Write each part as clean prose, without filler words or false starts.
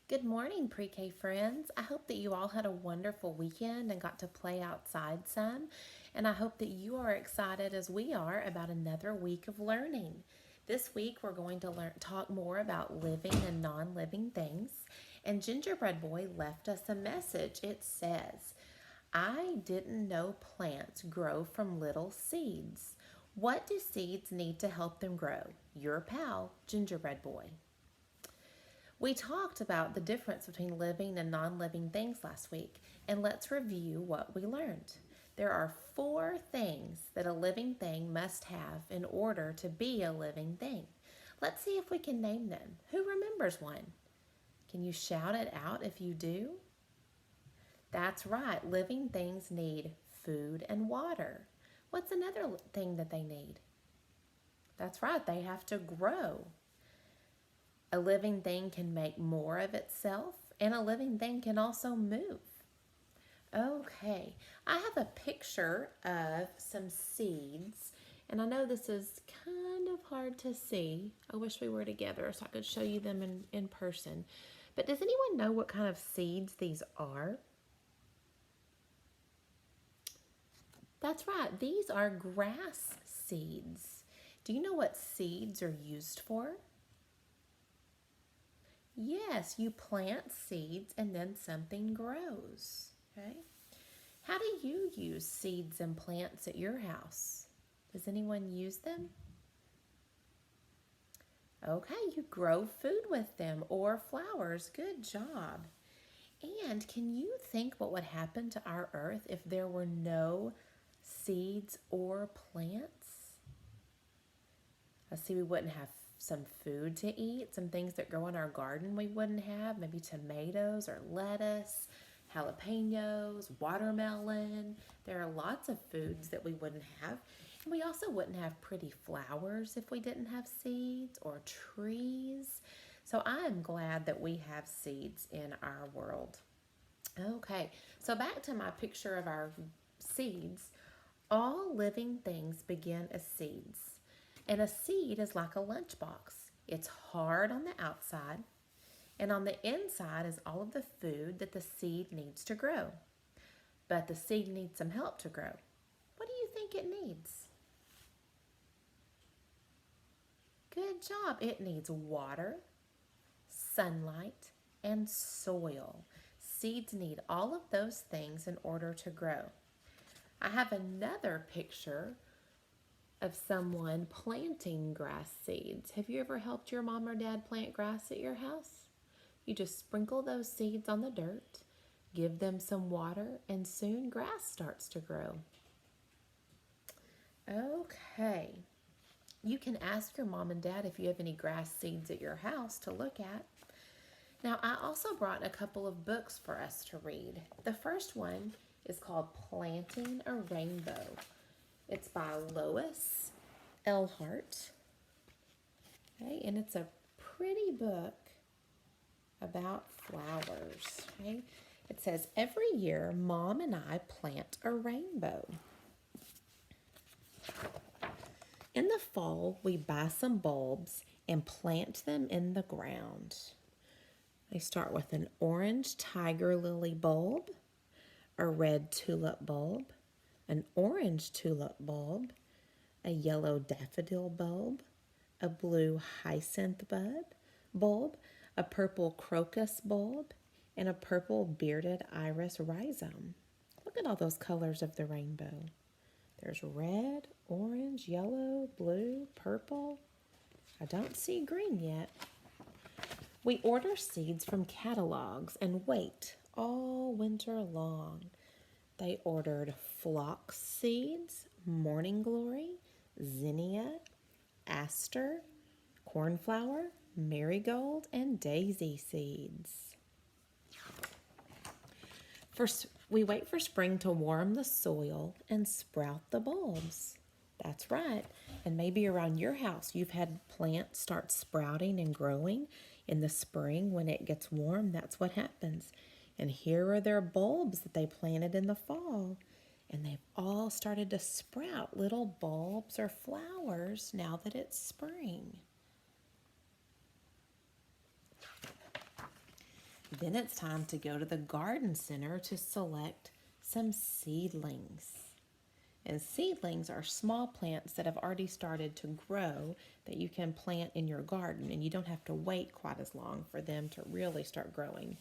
Good morning, pre-K friends. I hope that you all had a wonderful weekend and got to play outside some. And I hope that you are excited as we are about another week of learning. This week we're going to talk more about living and non-living things. And Gingerbread Boy left us a message. It says, I didn't know plants grow from little seeds. What do seeds need to help them grow? Your pal, Gingerbread Boy. We talked about the difference between living and non living things last week, and let's review what we learned. There are four things that a living thing must have in order to be a living thing. Let's see if we can name them. Who remembers one? Can you shout it out if you do? That's right, living things need food and water. What's another thing that they need? That's right, they have to grow. A living thing can make more of itself, and a living thing can also move. Okay, I have a picture of some seeds, and I know this is kind of hard to see. I wish we were together so I could show you them in person. But does anyone know what kind of seeds these are? That's right, these are grass seeds. Do you know what seeds are used for? Yes, you plant seeds and then something grows. Okay. How do you use seeds and plants at your house? Does anyone use them? Okay, you grow food with them or flowers. Good job. And can you think what would happen to our earth if there were no seeds or plants? I see we wouldn't have some food to eat, some things that grow in our garden we wouldn't have, maybe tomatoes or lettuce, jalapenos, watermelon. There are lots of foods that we wouldn't have. And we also wouldn't have pretty flowers if we didn't have seeds or trees. So I'm glad that we have seeds in our world. Okay, so back to my picture of our seeds. All living things begin as seeds. And a seed is like a lunchbox. It's hard on the outside, and on the inside is all of the food that the seed needs to grow. But the seed needs some help to grow. What do you think it needs? Good job. It needs water, sunlight, and soil. Seeds need all of those things in order to grow. I have another picture of someone planting grass seeds. Have you ever helped your mom or dad plant grass at your house? You just sprinkle those seeds on the dirt, give them some water, and soon grass starts to grow. Okay, you can ask your mom and dad if you have any grass seeds at your house to look at. Now, I also brought a couple of books for us to read. The first one is called Planting a Rainbow. It's by Lois Elhart. Okay, and it's a pretty book about flowers. Okay, it says, every year, Mom and I plant a rainbow. In the fall, we buy some bulbs and plant them in the ground. They start with an orange tiger lily bulb, a red tulip bulb, an orange tulip bulb, a yellow daffodil bulb, a blue hyacinth bulb, a purple crocus bulb, and a purple bearded iris rhizome. Look at all those colors of the rainbow. There's red, orange, yellow, blue, purple. I don't see green yet. We order seeds from catalogs and wait all winter long. They ordered phlox seeds, morning glory, zinnia, aster, cornflower, marigold, and daisy seeds. First, we wait for spring to warm the soil and sprout the bulbs. That's right. And maybe around your house you've had plants start sprouting and growing in the spring when it gets warm. That's what happens. And here are their bulbs that they planted in the fall. And they've all started to sprout little bulbs or flowers now that it's spring. Then it's time to go to the garden center to select some seedlings. And seedlings are small plants that have already started to grow that you can plant in your garden, and you don't have to wait quite as long for them to really start growing.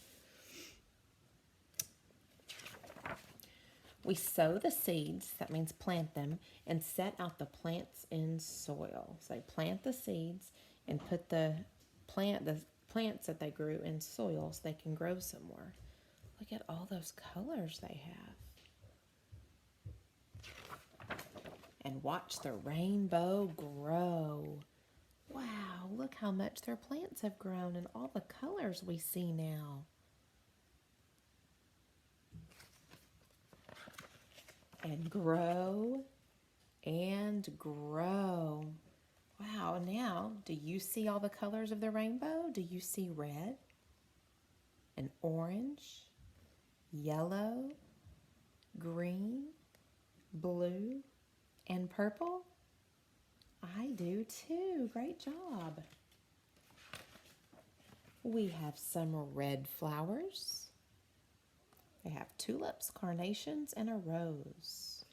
We sow the seeds, that means plant them, and set out the plants in soil. So they plant the seeds and put the plants that they grew in soil so they can grow some more. Look at all those colors they have. And watch the rainbow grow. Wow, look how much their plants have grown and all the colors we see now. And grow and grow. Wow, now do you see all the colors of the rainbow? Do you see red and orange, yellow, green, blue, and purple? I do too. Great job. We have some red flowers. They have tulips, carnations, and a rose.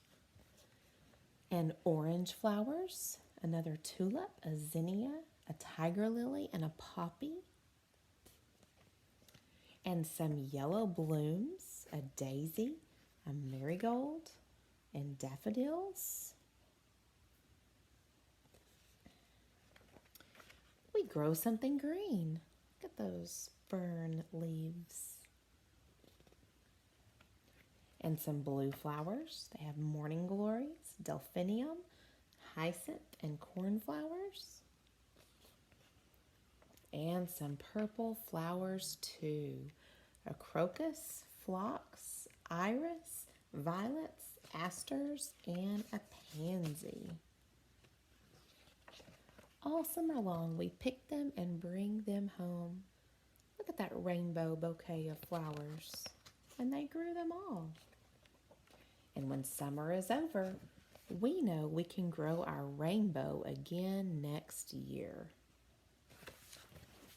And orange flowers, another tulip, a zinnia, a tiger lily, and a poppy. And some yellow blooms, a daisy, a marigold, and daffodils. We grow something green. Look at those fern leaves. And some blue flowers. They have morning glories, delphinium, hyacinth, and cornflowers. And some purple flowers too. A crocus, phlox, iris, violets, asters, and a pansy. All summer long we pick them and bring them home. Look at that rainbow bouquet of flowers. And they grew them all. And when summer is over, we know we can grow our rainbow again next year.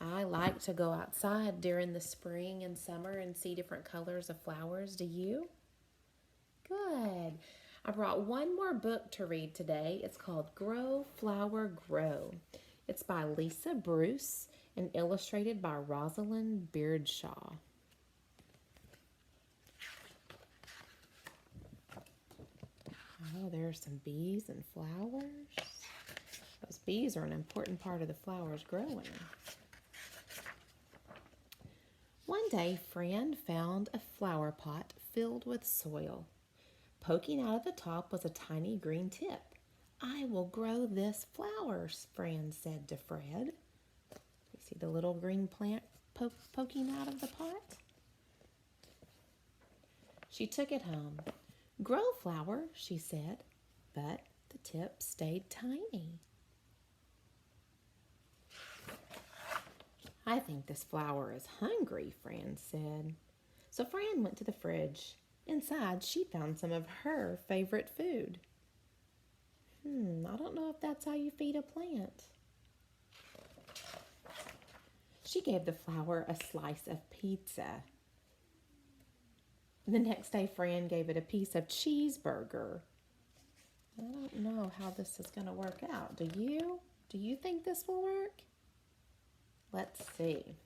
I like to go outside during the spring and summer and see different colors of flowers. Do you? Good. I brought one more book to read today. It's called Grow, Flower, Grow. It's by Lisa Bruce and illustrated by Rosalind Beardshaw. Oh, there are some bees and flowers. Those bees are an important part of the flowers growing. One day, Fran found a flower pot filled with soil. Poking out of the top was a tiny green tip. I will grow this flower, Fran said to Fred. You see the little green plant poking out of the pot? She took it home. Grow, flower, she said, but the tip stayed tiny. I think this flower is hungry, Fran said. So Fran went to the fridge. Inside, she found some of her favorite food. I don't know if that's how you feed a plant. She gave the flower a slice of pizza. The next day, Fran gave it a piece of cheeseburger. I don't know how this is going to work out. Do you? Do you think this will work? Let's see.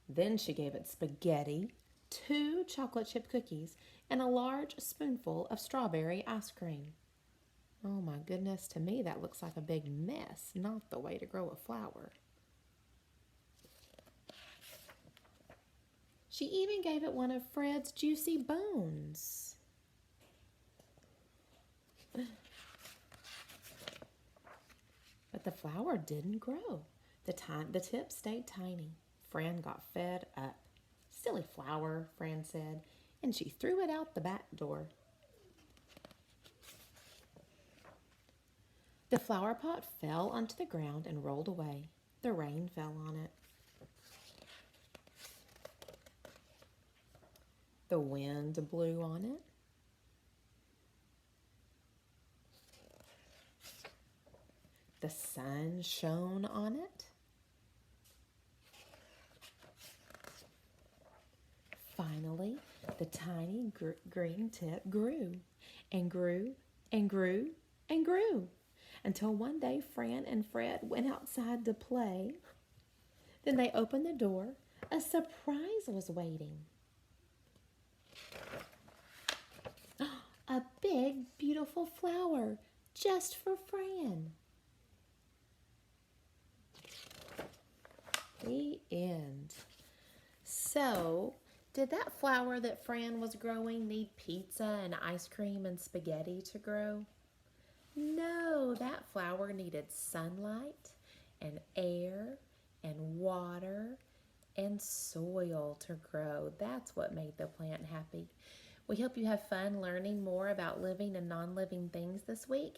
Then she gave it spaghetti, 2 chocolate chip cookies, and a large spoonful of strawberry ice cream. Oh my goodness, to me that looks like a big mess, not the way to grow a flower. She even gave it one of Fred's juicy bones. But the flower didn't grow. The tip stayed tiny. Fran got fed up. Silly flower, Fran said, and she threw it out the back door. The flower pot fell onto the ground and rolled away. The rain fell on it. The wind blew on it. The sun shone on it. The tiny green tip grew and grew and grew and grew until one day Fran and Fred went outside to play. Then they opened the door. A surprise was waiting. A big, beautiful flower just for Fran. The end. So, did that flower that Fran was growing need pizza and ice cream and spaghetti to grow? No, that flower needed sunlight and air and water and soil to grow. That's what made the plant happy. We hope you have fun learning more about living and non-living things this week.